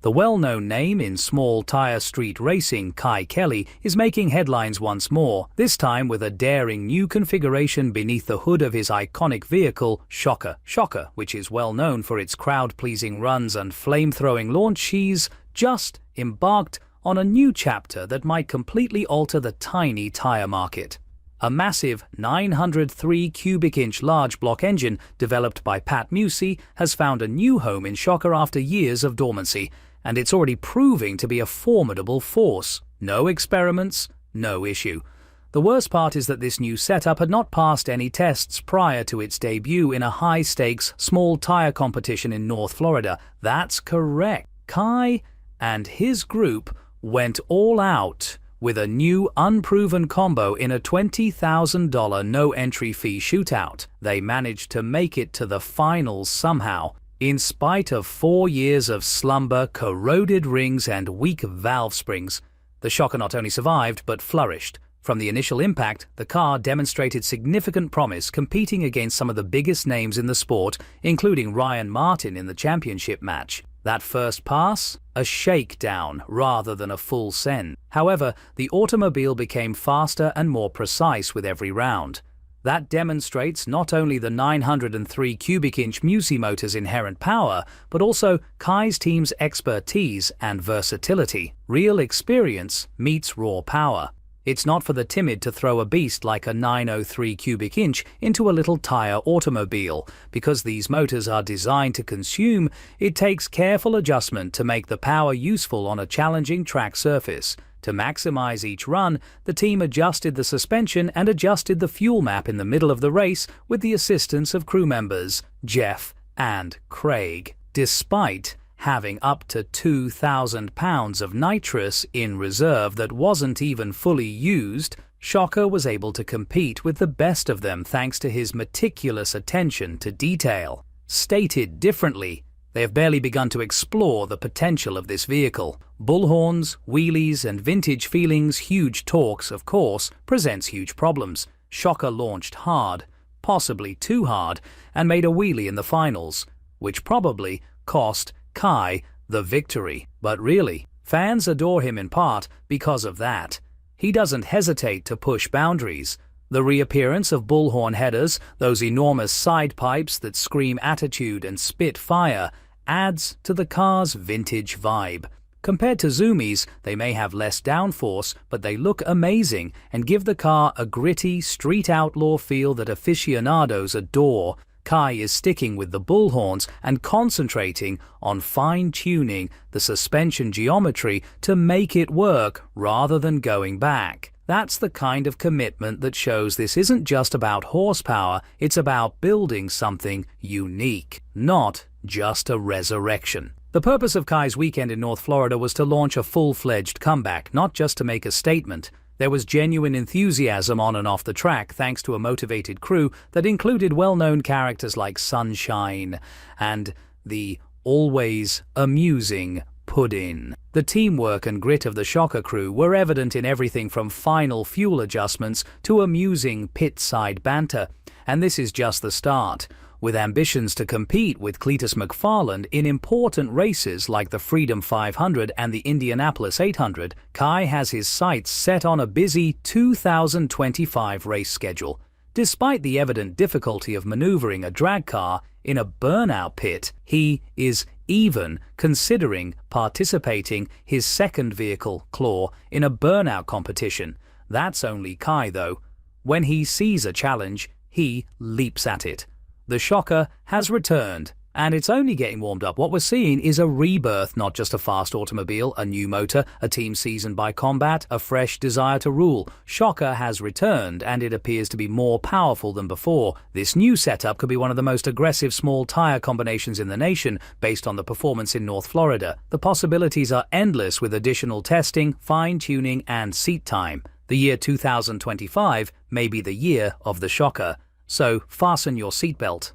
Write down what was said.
The well-known name in small tire street racing, Kye Kelley, is making headlines once more, this time with a daring new configuration beneath the hood of his iconic vehicle, Shocker, which is well known for its crowd-pleasing runs and flame-throwing launch. She's just embarked on a new chapter that might completely alter the tiny tire market. A massive 903 cubic inch large block engine developed by Pat Musey has found a new home in Shocker after years of dormancy, and it's already proving to be a formidable force. No experiments, no issue. The worst part is that this new setup had not passed any tests prior to its debut in a high-stakes, small tire competition in North Florida. That's correct. Kye and his group went all out with a new unproven combo in a $20,000 no-entry fee shootout. They managed to make it to the finals somehow. In spite of 4 years of slumber, corroded rings and weak valve springs, the Shocker not only survived but flourished. From the initial impact, the car demonstrated significant promise, competing against some of the biggest names in the sport, including Ryan Martin in the championship match. That first pass? A shakedown rather than a full send. However, the automobile became faster and more precise with every round. That demonstrates not only the 903 cubic inch Musey motor's inherent power, but also Kye's team's expertise and versatility. Real experience meets raw power. It's not for the timid to throw a beast like a 903 cubic inch into a little tire automobile. Because these motors are designed to consume, it takes careful adjustment to make the power useful on a challenging track surface. To maximize each run, the team adjusted the suspension and adjusted the fuel map in the middle of the race with the assistance of crew members Jeff and Craig. Despite having up to 2,000 pounds of nitrous in reserve that wasn't even fully used, Shocker was able to compete with the best of them thanks to his meticulous attention to detail. Stated differently, they have barely begun to explore the potential of this vehicle. Bullhorns, wheelies, and vintage feelings, huge torques, of course, presents huge problems. Shocker launched hard, possibly too hard, and made a wheelie in the finals, which probably cost Kye the victory. But really, fans adore him in part because of that. He doesn't hesitate to push boundaries. The reappearance of bullhorn headers, those enormous side pipes that scream attitude and spit fire, adds to the car's vintage vibe. Compared to Zoomies, they may have less downforce, but they look amazing and give the car a gritty, street outlaw feel that aficionados adore. Kye is sticking with the bullhorns and concentrating on fine-tuning the suspension geometry to make it work rather than going back. That's the kind of commitment that shows this isn't just about horsepower, it's about building something unique, not just a resurrection. The purpose of Kye's weekend in North Florida was to launch a full-fledged comeback, not just to make a statement. There was genuine enthusiasm on and off the track thanks to a motivated crew that included well-known characters like Sunshine and the always amusing Puddin'. The teamwork and grit of the Shocker crew were evident in everything from final fuel adjustments to amusing pit-side banter. And this is just the start. With ambitions to compete with Cletus McFarland in important races like the Freedom 500 and the Indianapolis 800, Kye has his sights set on a busy 2025 race schedule. Despite the evident difficulty of maneuvering a drag car in a burnout pit, he is even considering participating his second vehicle, Claw, in a burnout competition. That's only Kye, though. When he sees a challenge, he leaps at it. The Shocker has returned, and it's only getting warmed up. What we're seeing is a rebirth, not just a fast automobile, a new motor, a team seasoned by combat, a fresh desire to rule. Shocker has returned, and it appears to be more powerful than before. This new setup could be one of the most aggressive small tire combinations in the nation, based on the performance in North Florida. The possibilities are endless with additional testing, fine-tuning, and seat time. The year 2025 may be the year of the Shocker. So fasten your seatbelt.